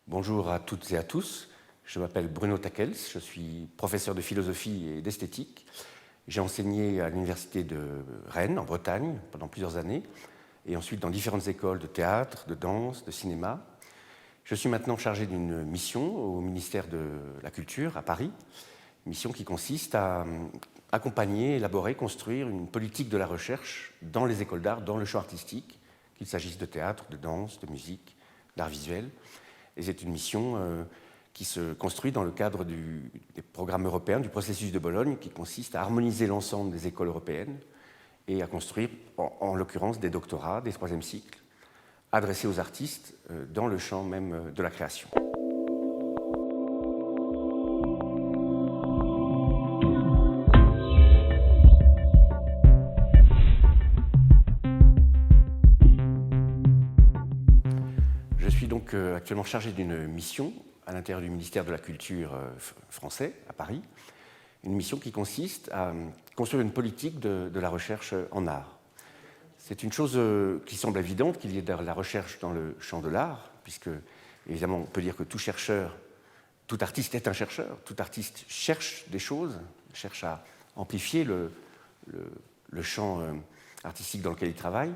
Bonjour à toutes et à tous. Je m'appelle Bruno Takels, je suis professeur de philosophie et d'esthétique. J'ai enseigné à l'université de Rennes, en Bretagne, pendant plusieurs années, et ensuite dans différentes écoles de théâtre, de danse, de cinéma. Je suis maintenant chargé d'une mission au ministère de la Culture à Paris, mission qui consiste à accompagner, élaborer, construire une politique de la recherche dans les écoles d'art, dans le champ artistique, qu'il s'agisse de théâtre, de danse, de musique, d'art visuel. Et c'est une mission qui se construit dans le cadre des programmes européens, du processus de Bologne, qui consiste à harmoniser l'ensemble des écoles européennes et à construire, en l'occurrence, des doctorats, des troisième cycles, adressés aux artistes dans le champ même de la création. Je suis donc actuellement chargé d'une mission à l'intérieur du ministère de la Culture français, à Paris, une mission qui consiste à construire une politique de la recherche en art. C'est une chose qui semble évidente qu'il y ait de la recherche dans le champ de l'art, puisque, évidemment, on peut dire que tout chercheur, tout artiste est un chercheur, tout artiste cherche des choses, cherche à amplifier le champ artistique dans lequel il travaille.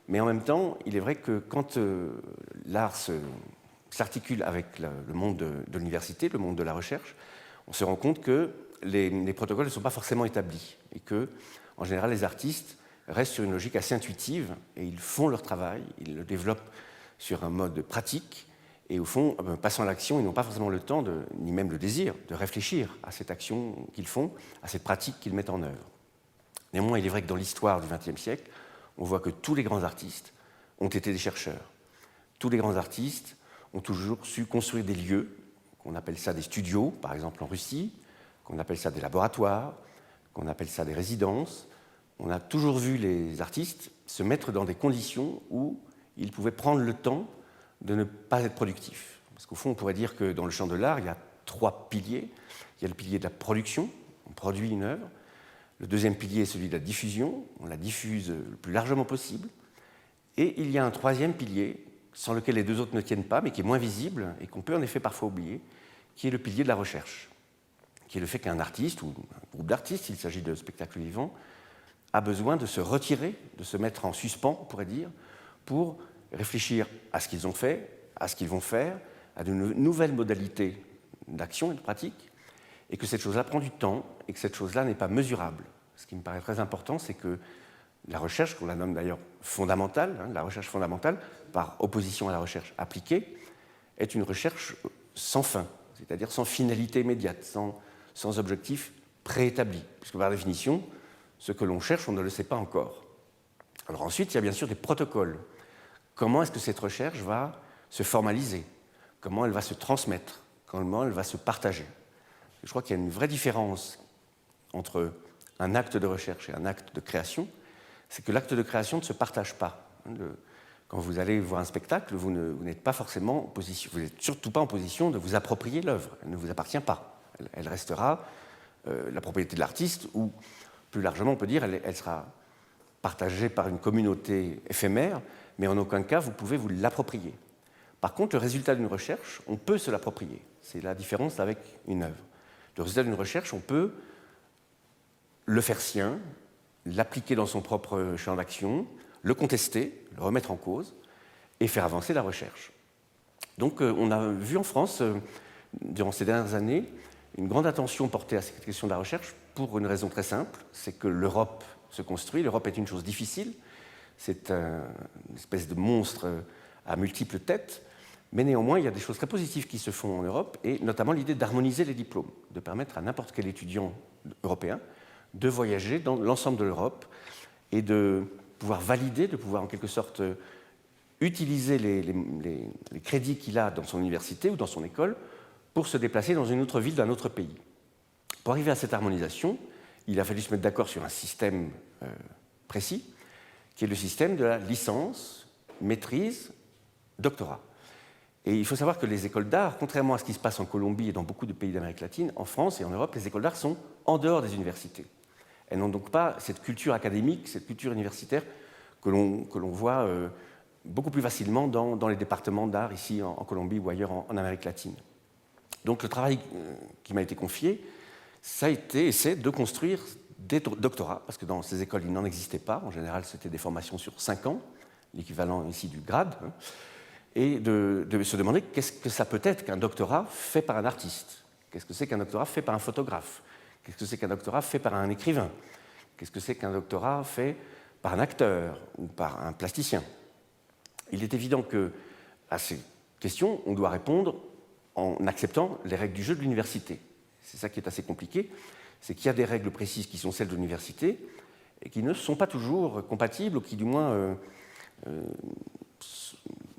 Mais en même temps, il est vrai que quand l'art s'articule avec le monde de l'université, le monde de la recherche, on se rend compte que les protocoles ne sont pas forcément établis et que, en général, les artistes restent sur une logique assez intuitive et ils font leur travail, ils le développent sur un mode pratique et au fond, passant à l'action, ils n'ont pas forcément le temps, ni même le désir, de réfléchir à cette action qu'ils font, à cette pratique qu'ils mettent en œuvre. Néanmoins, il est vrai que dans l'histoire du XXe siècle, on voit que tous les grands artistes ont été des chercheurs. Tous les grands artistes ont toujours su construire des lieux, qu'on appelle ça des studios, par exemple en Russie, qu'on appelle ça des laboratoires, qu'on appelle ça des résidences. On a toujours vu les artistes se mettre dans des conditions où ils pouvaient prendre le temps de ne pas être productifs. Parce qu'au fond, on pourrait dire que dans le champ de l'art, il y a trois piliers. Il y a le pilier de la production, on produit une œuvre. Le deuxième pilier est celui de la diffusion, on la diffuse le plus largement possible. Et il y a un troisième pilier, sans lequel les deux autres ne tiennent pas, mais qui est moins visible et qu'on peut en effet parfois oublier, qui est le pilier de la recherche, qui est le fait qu'un artiste ou un groupe d'artistes, s'il s'agit de spectacles vivants, a besoin de se retirer, de se mettre en suspens, on pourrait dire, pour réfléchir à ce qu'ils ont fait, à ce qu'ils vont faire, à de nouvelles modalités d'action et de pratique, et que cette chose-là prend du temps et que cette chose-là n'est pas mesurable. Ce qui me paraît très important, c'est que la recherche, qu'on la nomme d'ailleurs fondamentale, la recherche fondamentale, par opposition à la recherche appliquée, est une recherche sans fin, c'est-à-dire sans finalité immédiate, sans objectif préétabli, puisque par définition, ce que l'on cherche, on ne le sait pas encore. Alors ensuite, il y a bien sûr des protocoles. Comment est-ce que cette recherche va se formaliser? Comment elle va se transmettre? Comment elle va se partager? Je crois qu'il y a une vraie différence entre un acte de recherche et un acte de création, c'est que l'acte de création ne se partage pas. Quand vous allez voir un spectacle, vous n'êtes pas forcément en position, vous n'êtes surtout pas en position de vous approprier l'œuvre. Elle ne vous appartient pas. Elle restera la propriété de l'artiste, ou plus largement, on peut dire, elle sera partagée par une communauté éphémère, mais en aucun cas vous pouvez vous l'approprier. Par contre, le résultat d'une recherche, on peut se l'approprier. C'est la différence avec une œuvre. Le résultat d'une recherche, on peut le faire sien, l'appliquer dans son propre champ d'action, le contester, le remettre en cause et faire avancer la recherche. Donc on a vu en France, durant ces dernières années, une grande attention portée à cette question de la recherche pour une raison très simple, c'est que l'Europe se construit. L'Europe est une chose difficile, c'est une espèce de monstre à multiples têtes, mais néanmoins, il y a des choses très positives qui se font en Europe, et notamment l'idée d'harmoniser les diplômes, de permettre à n'importe quel étudiant européen de voyager dans l'ensemble de l'Europe et de pouvoir valider, de pouvoir en quelque sorte utiliser les crédits qu'il a dans son université ou dans son école pour se déplacer dans une autre ville d'un autre pays. Pour arriver à cette harmonisation, il a fallu se mettre d'accord sur un système précis, qui est le système de la licence, maîtrise, doctorat. Et il faut savoir que les écoles d'art, contrairement à ce qui se passe en Colombie et dans beaucoup de pays d'Amérique latine, en France et en Europe, les écoles d'art sont en dehors des universités. Elles n'ont donc pas cette culture académique, cette culture universitaire que l'on voit beaucoup plus facilement dans les départements d'art, ici en Colombie ou ailleurs en Amérique latine. Donc le travail qui m'a été confié, ça a été, et c'est de construire des doctorats, parce que dans ces écoles, il n'en existait pas. En général, c'était des formations sur 5 ans, l'équivalent ici du grade, hein, et de se demander qu'est-ce que ça peut être qu'un doctorat fait par un artiste, qu'est-ce que c'est qu'un doctorat fait par un photographe, qu'est-ce que c'est qu'un doctorat fait par un écrivain, qu'est-ce que c'est qu'un doctorat fait par un acteur ou par un plasticien. Il est évident qu'à ces questions, on doit répondre en acceptant les règles du jeu de l'université. C'est ça qui est assez compliqué, c'est qu'il y a des règles précises qui sont celles de l'université et qui ne sont pas toujours compatibles ou qui, du moins,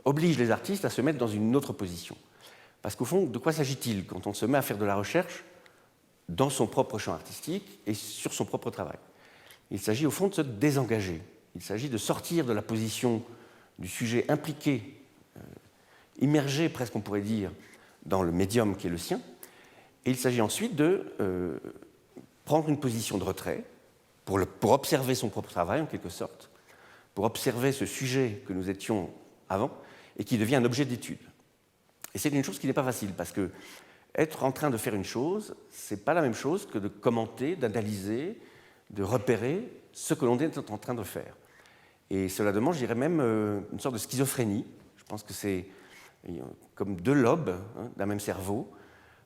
obligent les artistes à se mettre dans une autre position. Parce qu'au fond, de quoi s'agit-il quand on se met à faire de la recherche dans son propre champ artistique et sur son propre travail? Il s'agit au fond de se désengager. Il s'agit de sortir de la position du sujet impliqué, immergé presque on pourrait dire, dans le médium qui est le sien. Et il s'agit ensuite de prendre une position de retrait pour observer son propre travail en quelque sorte, pour observer ce sujet que nous étions avant et qui devient un objet d'étude. Et c'est une chose qui n'est pas facile parce que être en train de faire une chose, ce n'est pas la même chose que de commenter, d'analyser, de repérer ce que l'on est en train de faire. Et cela demande, je dirais même, une sorte de schizophrénie. Je pense que c'est comme deux lobes d'un même cerveau,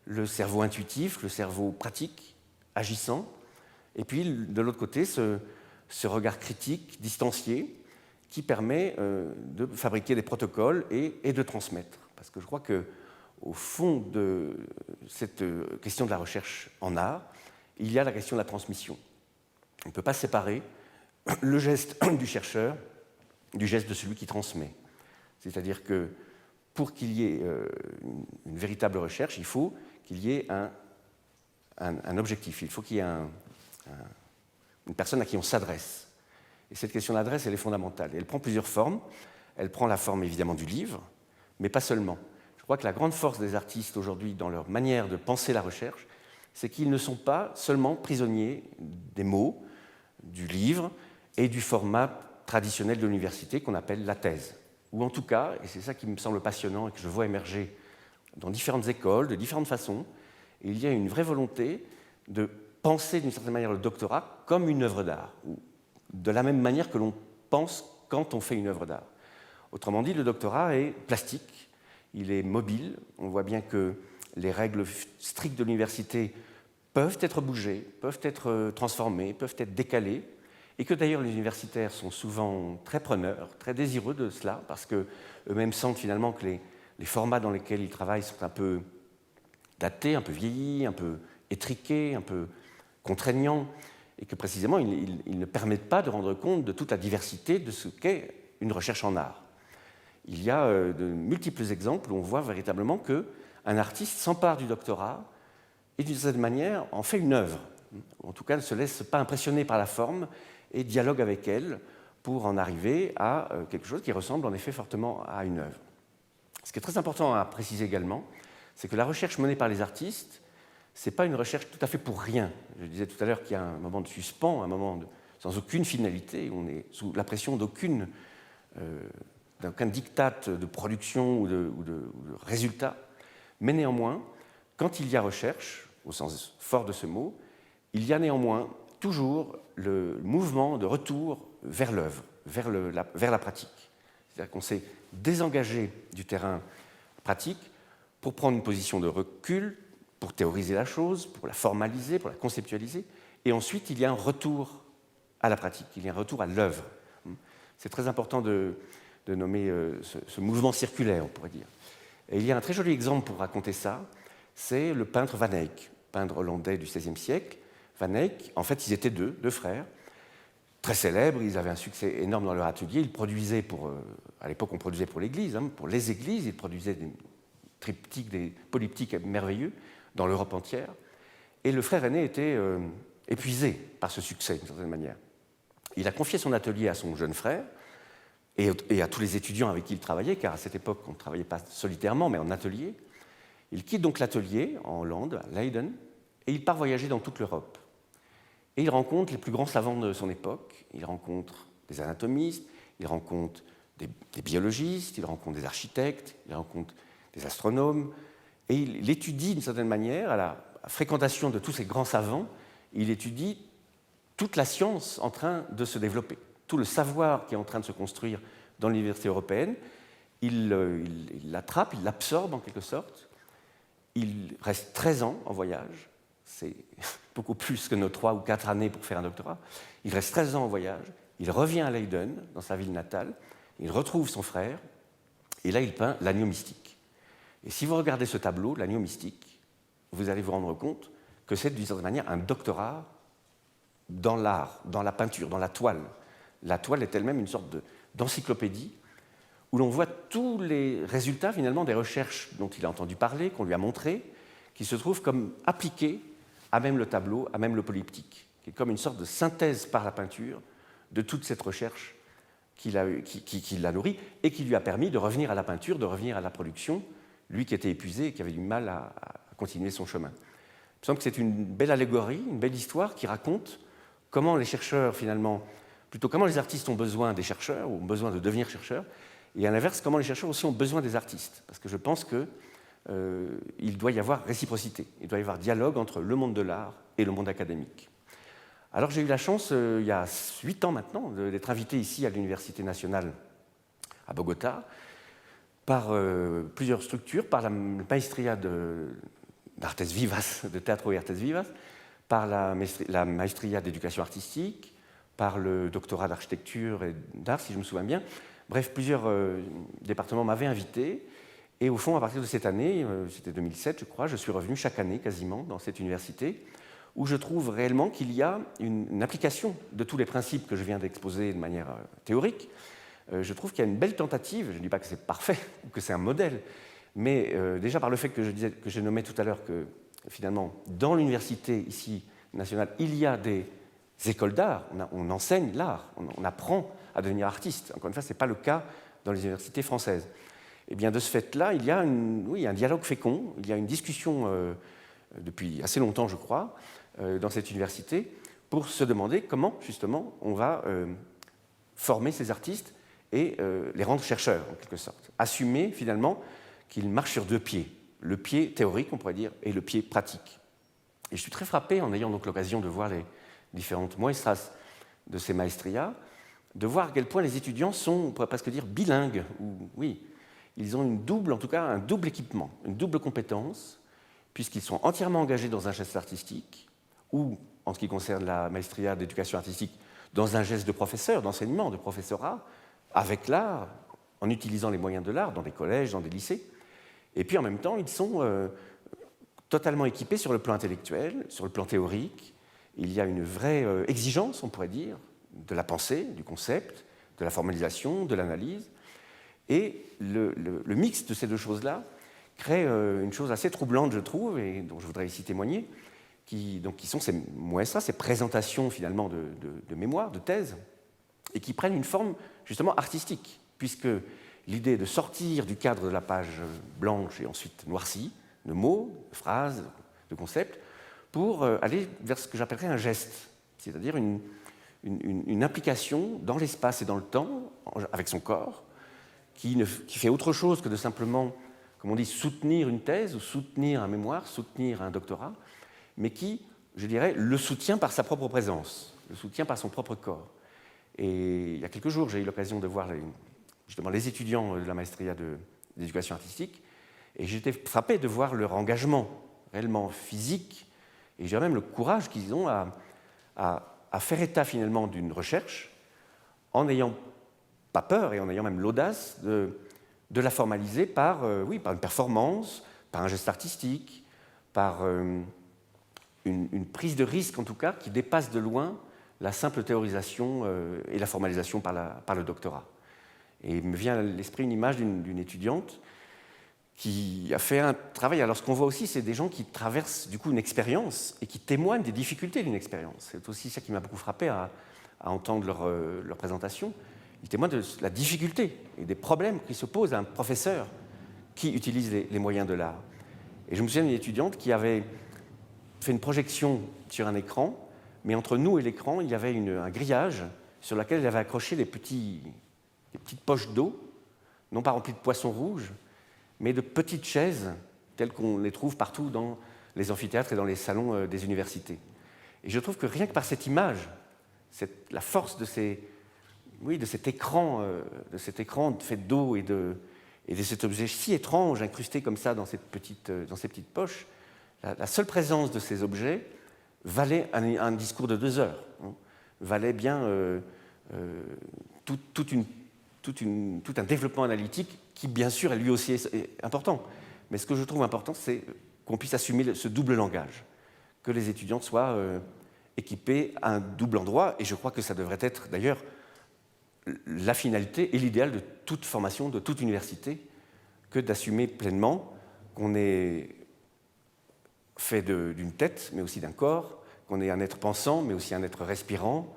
le cerveau intuitif, le cerveau pratique, agissant, et puis de l'autre côté, ce regard critique, distancié, qui permet de fabriquer des protocoles et de transmettre. Parce que je crois qu'au fond de cette question de la recherche en art, il y a la question de la transmission. On ne peut pas séparer le geste du chercheur du geste de celui qui transmet. C'est-à-dire que pour qu'il y ait une véritable recherche, il faut qu'il y ait un objectif, il faut qu'il y ait une personne à qui on s'adresse. Et cette question d'adresse, elle est fondamentale. Et elle prend plusieurs formes. Elle prend la forme évidemment du livre, mais pas seulement. Je crois que la grande force des artistes aujourd'hui dans leur manière de penser la recherche, c'est qu'ils ne sont pas seulement prisonniers des mots, du livre et du format traditionnel de l'université qu'on appelle la thèse. Ou en tout cas, et c'est ça qui me semble passionnant et que je vois émerger dans différentes écoles, de différentes façons, il y a une vraie volonté de penser d'une certaine manière le doctorat comme une œuvre d'art, ou de la même manière que l'on pense quand on fait une œuvre d'art. Autrement dit, le doctorat est plastique, il est mobile, on voit bien que les règles strictes de l'université peuvent être bougées, peuvent être transformées, peuvent être décalées, et que d'ailleurs les universitaires sont souvent très preneurs, très désireux de cela, parce qu'eux-mêmes sentent finalement que les formats dans lesquels ils travaillent sont un peu datés, un peu vieillis, un peu étriqués, un peu contraignants, et que précisément ils ne permettent pas de rendre compte de toute la diversité de ce qu'est une recherche en art. Il y a de multiples exemples où on voit véritablement qu'un artiste s'empare du doctorat et d'une certaine manière en fait une œuvre. En tout cas, ne se laisse pas impressionner par la forme et dialogue avec elle pour en arriver à quelque chose qui ressemble en effet fortement à une œuvre. Ce qui est très important à préciser également, c'est que la recherche menée par les artistes, ce n'est pas une recherche tout à fait pour rien. Je disais tout à l'heure qu'il y a un moment de suspens, un moment sans aucune finalité, on est sous la pression d'aucun diktat de production ou de résultat. Mais néanmoins, quand il y a recherche, au sens fort de ce mot, il y a néanmoins toujours le mouvement de retour vers l'œuvre, vers la pratique. C'est-à-dire qu'on s'est désengagé du terrain pratique pour prendre une position de recul, pour théoriser la chose, pour la formaliser, pour la conceptualiser, et ensuite il y a un retour à la pratique, il y a un retour à l'œuvre. C'est très important de nommer ce mouvement circulaire, on pourrait dire. Et il y a un très joli exemple pour raconter ça, c'est le peintre Van Eyck, peintre hollandais du XVIe siècle. Van Eyck, en fait, ils étaient deux frères, très célèbres, ils avaient un succès énorme dans leur atelier. Ils produisaient à l'époque, on produisait pour l'Église, pour les églises, ils produisaient des triptyques, des polyptyques merveilleux dans l'Europe entière. Et le frère aîné était épuisé par ce succès, d'une certaine manière. Il a confié son atelier à son jeune frère et à tous les étudiants avec qui il travaillait, car à cette époque, on ne travaillait pas solitairement, mais en atelier. Il quitte donc l'atelier en Hollande, à Leiden, et il part voyager dans toute l'Europe. Et il rencontre les plus grands savants de son époque, il rencontre des anatomistes, il rencontre des biologistes, il rencontre des architectes, il rencontre des astronomes, et il étudie d'une certaine manière, à la fréquentation de tous ces grands savants, il étudie toute la science en train de se développer, tout le savoir qui est en train de se construire dans l'université européenne, il l'attrape, il l'absorbe en quelque sorte, il reste 13 ans en voyage, c'est beaucoup plus que nos 3 ou 4 années pour faire un doctorat, il reste 13 ans en voyage, il revient à Leiden, dans sa ville natale, il retrouve son frère, et là il peint l'agneau mystique. Et si vous regardez ce tableau, l'agneau mystique, vous allez vous rendre compte que c'est d'une certaine manière un doctorat dans l'art, dans la peinture, dans la toile. La toile est elle-même une sorte d'encyclopédie où l'on voit tous les résultats finalement des recherches dont il a entendu parler, qu'on lui a montrées, qui se trouvent comme appliqués à même le tableau, à même le polyptyque, qui est comme une sorte de synthèse par la peinture de toute cette recherche qui l'a nourri et qui lui a permis de revenir à la peinture, de revenir à la production, lui qui était épuisé et qui avait du mal à continuer son chemin. Il me semble que c'est une belle allégorie, une belle histoire qui raconte comment les chercheurs, finalement, plutôt comment les artistes ont besoin des chercheurs, ou ont besoin de devenir chercheurs, et à l'inverse, comment les chercheurs aussi ont besoin des artistes. Parce que je pense qu'il doit y avoir réciprocité, il doit y avoir dialogue entre le monde de l'art et le monde académique. Alors j'ai eu la chance, il y a 8 ans maintenant, d'être invité ici à l'Université nationale à Bogota, par plusieurs structures, par la Maestria d'Artes Vivas, de Teatro y Artes Vivas, par la Maestria d'éducation artistique, par le doctorat d'architecture et d'art, si je me souviens bien. Bref, plusieurs départements m'avaient invité. Et au fond, à partir de cette année, c'était 2007, je crois, je suis revenu chaque année quasiment dans cette université, où je trouve réellement qu'il y a une application de tous les principes que je viens d'exposer de manière théorique. Je trouve qu'il y a une belle tentative, je ne dis pas que c'est parfait ou que c'est un modèle, mais déjà par le fait que je nommais tout à l'heure que finalement, dans l'université ici nationale, il y a des écoles d'art, on enseigne l'art, on apprend à devenir artiste. Encore une fois, ce n'est pas le cas dans les universités françaises. Et bien de ce fait-là, il y a un dialogue fécond, il y a une discussion depuis assez longtemps, je crois, dans cette université, pour se demander comment, justement, on va former ces artistes et les rendre chercheurs, en quelque sorte. Assumer, finalement, qu'ils marchent sur 2 pieds. Le pied théorique, on pourrait dire, et le pied pratique. Et je suis très frappé, en ayant donc l'occasion de voir les différentes muestras de ces maestria, de voir à quel point les étudiants sont, on pourrait presque dire, bilingues. Oui, ils ont un double équipement, une double compétence, puisqu'ils sont entièrement engagés dans un geste artistique, ou, en ce qui concerne la maestria d'éducation artistique, dans un geste de professeur, d'enseignement, de professorat, avec l'art, en utilisant les moyens de l'art, dans des collèges, dans des lycées. Et puis en même temps, ils sont totalement équipés sur le plan intellectuel, sur le plan théorique. Il y a une vraie exigence, on pourrait dire, de la pensée, du concept, de la formalisation, de l'analyse. Et le mix de ces 2 choses-là crée une chose assez troublante, je trouve, et dont je voudrais ici témoigner, qui sont ces muestras, ces présentations finalement de mémoire, de thèse, et qui prennent une forme justement artistique, puisque l'idée est de sortir du cadre de la page blanche et ensuite noircie, de mots, de phrases, de concepts, pour aller vers ce que j'appellerais un geste, c'est-à-dire une implication dans l'espace et dans le temps, avec son corps, qui fait autre chose que de simplement, comme on dit, soutenir une thèse ou soutenir un mémoire, soutenir un doctorat, mais qui, je dirais, le soutient par sa propre présence, le soutient par son propre corps. Et il y a quelques jours, j'ai eu l'occasion de voir justement les étudiants de la maestria d'éducation artistique, et j'étais frappé de voir leur engagement réellement physique, et je dirais même le courage qu'ils ont à faire état finalement d'une recherche, en n'ayant pas peur et en ayant même l'audace de la formaliser par une performance, par un geste artistique, par une prise de risque en tout cas qui dépasse de loin la simple théorisation et la formalisation par le doctorat. Et il me vient à l'esprit une image d'une étudiante qui a fait un travail. Alors ce qu'on voit aussi, c'est des gens qui traversent du coup une expérience et qui témoignent des difficultés d'une expérience. C'est aussi ça qui m'a beaucoup frappé à entendre leur présentation. Ils témoignent de la difficulté et des problèmes qui se posent à un professeur qui utilise les moyens de l'art. Et je me souviens d'une étudiante qui avait fait une projection sur un écran, mais entre nous et l'écran, il y avait un grillage sur lequel elle avait accroché des petits des petites poches d'eau, non pas remplies de poissons rouges, mais de petites chaises telles qu'on les trouve partout dans les amphithéâtres et dans les salons des universités. Et je trouve que rien que par cette image, la force de cet écran fait d'eau et de cet objet si étrange incrusté comme ça dans ces petites poches, la seule présence de ces objets valait un discours de 2 heures, hein, valait bien tout un développement analytique qui, bien sûr, est lui aussi est important. Mais ce que je trouve important, c'est qu'on puisse assumer ce double langage, que les étudiants soient équipés à un double endroit, et je crois que ça devrait être d'ailleurs la finalité et l'idéal de toute formation, de toute université, que d'assumer pleinement qu'on est fait d'une tête, mais aussi d'un corps, qu'on est un être pensant, mais aussi un être respirant,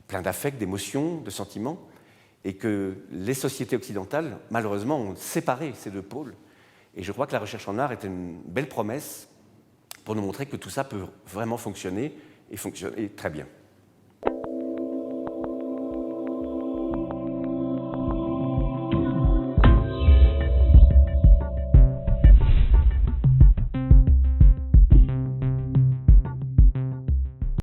plein d'affects, d'émotions, de sentiments, et que les sociétés occidentales, malheureusement, ont séparé ces 2 pôles. Et je crois que la recherche en art est une belle promesse pour nous montrer que tout ça peut vraiment fonctionner et fonctionner très bien.